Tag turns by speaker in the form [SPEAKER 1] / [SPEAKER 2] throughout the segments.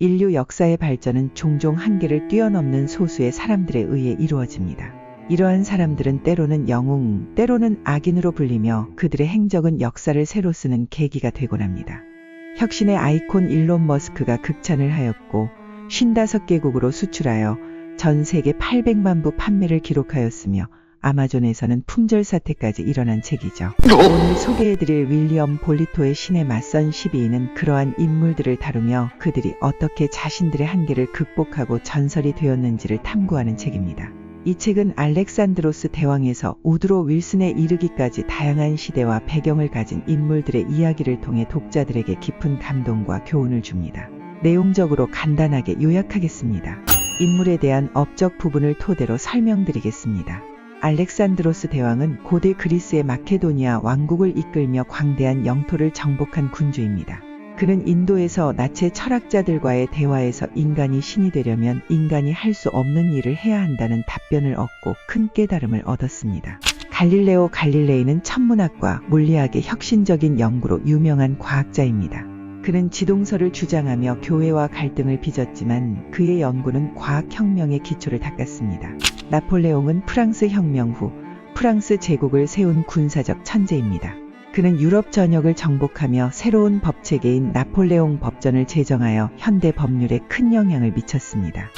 [SPEAKER 1] 인류 역사의 발전은 종종 한계를 뛰어넘는 소수의 사람들에 의해 이루어집니다. 이러한 사람들은 때로는 영웅, 때로는 악인으로 불리며 그들의 행적은 역사를 새로 쓰는 계기가 되곤 합니다. 혁신의 아이콘 일론 머스크가 극찬을 하였고 55개국으로 수출하여 전 세계 800만 부 판매를 기록하였으며 아마존에서는 품절 사태까지 일어난 책이죠. 오늘 소개해드릴 윌리엄 볼리토의 신에 맞선 12인은 그러한 인물들을 다루며 그들이 어떻게 자신들의 한계를 극복하고 전설이 되었는지를 탐구하는 책입니다. 이 책은 알렉산드로스 대왕에서 우드로 윌슨에 이르기까지 다양한 시대와 배경을 가진 인물들의 이야기를 통해 독자들에게 깊은 감동과 교훈을 줍니다. 내용적으로 간단하게 요약하겠습니다. 인물에 대한 업적 부분을 토대로 설명드리겠습니다. 알렉산드로스 대왕은 고대 그리스의 마케도니아 왕국을 이끌며 광대한 영토를 정복한 군주입니다. 그는 인도에서 나체 철학자들과의 대화에서 인간이 신이 되려면 인간이 할 수 없는 일을 해야 한다는 답변을 얻고 큰 깨달음을 얻었습니다. 갈릴레오 갈릴레이는 천문학과 물리학의 혁신적인 연구로 유명한 과학자입니다. 그는 지동설을 주장하며 교회와 갈등을 빚었지만 그의 연구는 과학혁명의 기초를 닦았습니다. 나폴레옹은 프랑스 혁명 후 프랑스 제국을 세운 군사적 천재입니다. 그는 유럽 전역을 정복하며 새로운 법체계인 나폴레옹 법전을 제정하여 현대 법률에 큰 영향을 미쳤습니다.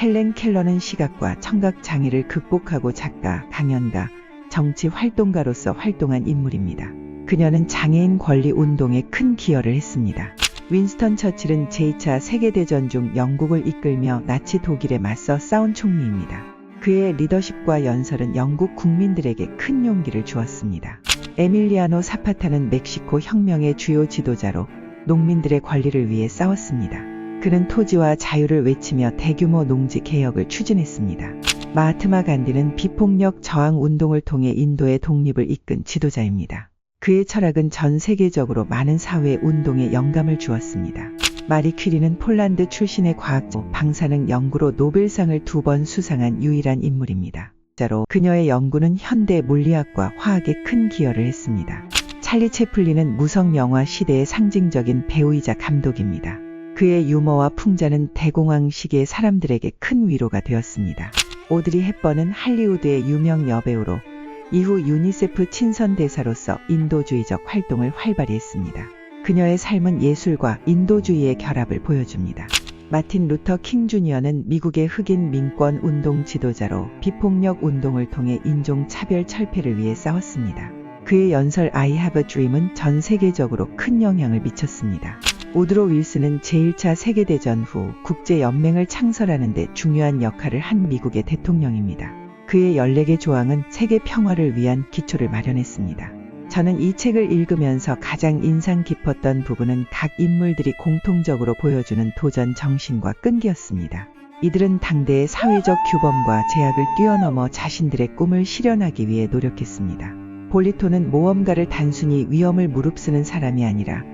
[SPEAKER 1] 헬렌 켈러는 시각과 청각 장애를 극복하고 작가, 강연가, 정치 활동가로서 활동한 인물입니다. 그녀는 장애인 권리 운동에 큰 기여를 했습니다. 윈스턴 처칠은 제2차 세계대전 중 영국을 이끌며 나치 독일에 맞서 싸운 총리입니다. 그의 리더십과 연설은 영국 국민들에게 큰 용기를 주었습니다. 에밀리아노 사파타는 멕시코 혁명의 주요 지도자로 농민들의 권리를 위해 싸웠습니다. 그는 토지와 자유를 외치며 대규모 농지 개혁을 추진했습니다. 마하트마 간디는 비폭력 저항 운동을 통해 인도의 독립을 이끈 지도자입니다. 그의 철학은 전 세계적으로 많은 사회 운동에 영감을 주었습니다. 마리 퀴리는 폴란드 출신의 과학자, 방사능 연구로 노벨상을 2번 수상한 유일한 인물입니다. 그녀의 연구는 현대 물리학과 화학에 큰 기여를 했습니다. 찰리 채플린은 무성 영화 시대의 상징적인 배우이자 감독입니다. 그의 유머와 풍자는 대공황 시기의 사람들에게 큰 위로가 되었습니다. 오드리 헵번은 할리우드의 유명 여배우로 이후 유니세프 친선 대사로서 인도주의적 활동을 활발히 했습니다. 그녀의 삶은 예술과 인도주의의 결합을 보여줍니다. 마틴 루터 킹 주니어는 미국의 흑인 민권 운동 지도자로 비폭력 운동을 통해 인종 차별 철폐를 위해 싸웠습니다. 그의 연설 I have a dream은 전 세계적으로 큰 영향을 미쳤습니다. 우드로 윌슨은 제1차 세계대전 후 국제연맹을 창설하는 데 중요한 역할을 한 미국의 대통령입니다. 그의 14개 조항은 세계 평화를 위한 기초를 마련했습니다. 저는 이 책을 읽으면서 가장 인상 깊었던 부분은 각 인물들이 공통적으로 보여주는 도전 정신과 끈기였습니다. 이들은 당대의 사회적 규범과 제약을 뛰어넘어 자신들의 꿈을 실현하기 위해 노력했습니다. 볼리토는 모험가를 단순히 위험을 무릅쓰는 사람이 아니라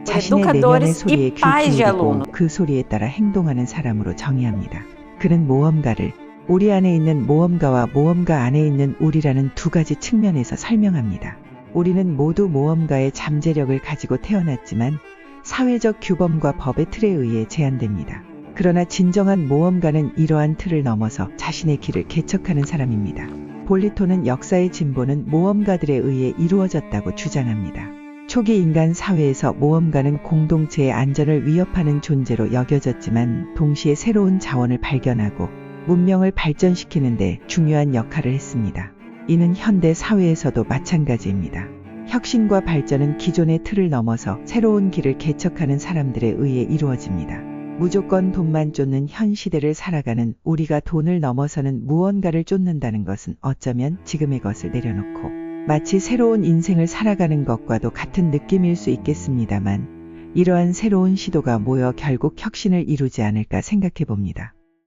[SPEAKER 1] 자신의 내면의 소리에 귀 기울이고 그 소리에 따라 행동하는 사람으로 정의합니다. 그는 모험가를 우리 안에 있는 모험가와 모험가 안에 있는 우리라는 두 가지 측면에서 설명합니다. 우리는 모두 모험가의 잠재력을 가지고 태어났지만 사회적 규범과 법의 틀에 의해 제한됩니다. 그러나 진정한 모험가는 이러한 틀을 넘어서 자신의 길을 개척하는 사람입니다. 볼리토는 역사의 진보는 모험가들에 의해 이루어졌다고 주장합니다. 초기 인간 사회에서 모험가는 공동체의 안전을 위협하는 존재로 여겨졌지만 동시에 새로운 자원을 발견하고 문명을 발전시키는 데 중요한 역할을 했습니다. 이는 현대 사회에서도 마찬가지입니다. 혁신과 발전은 기존의 틀을 넘어서 새로운 길을 개척하는 사람들에 의해 이루어집니다. 무조건 돈만 쫓는 현 시대를 살아가는 우리가 돈을 넘어서는 무언가를 쫓는다는 것은 어쩌면 지금의 것을 내려놓고 마치 새로운 인생을 살아가는 것과도 같은 느낌일 수 있겠습니다만 이러한 새로운 시도가 모여 결국 혁신을 이루지 않을까 생각해 봅니다.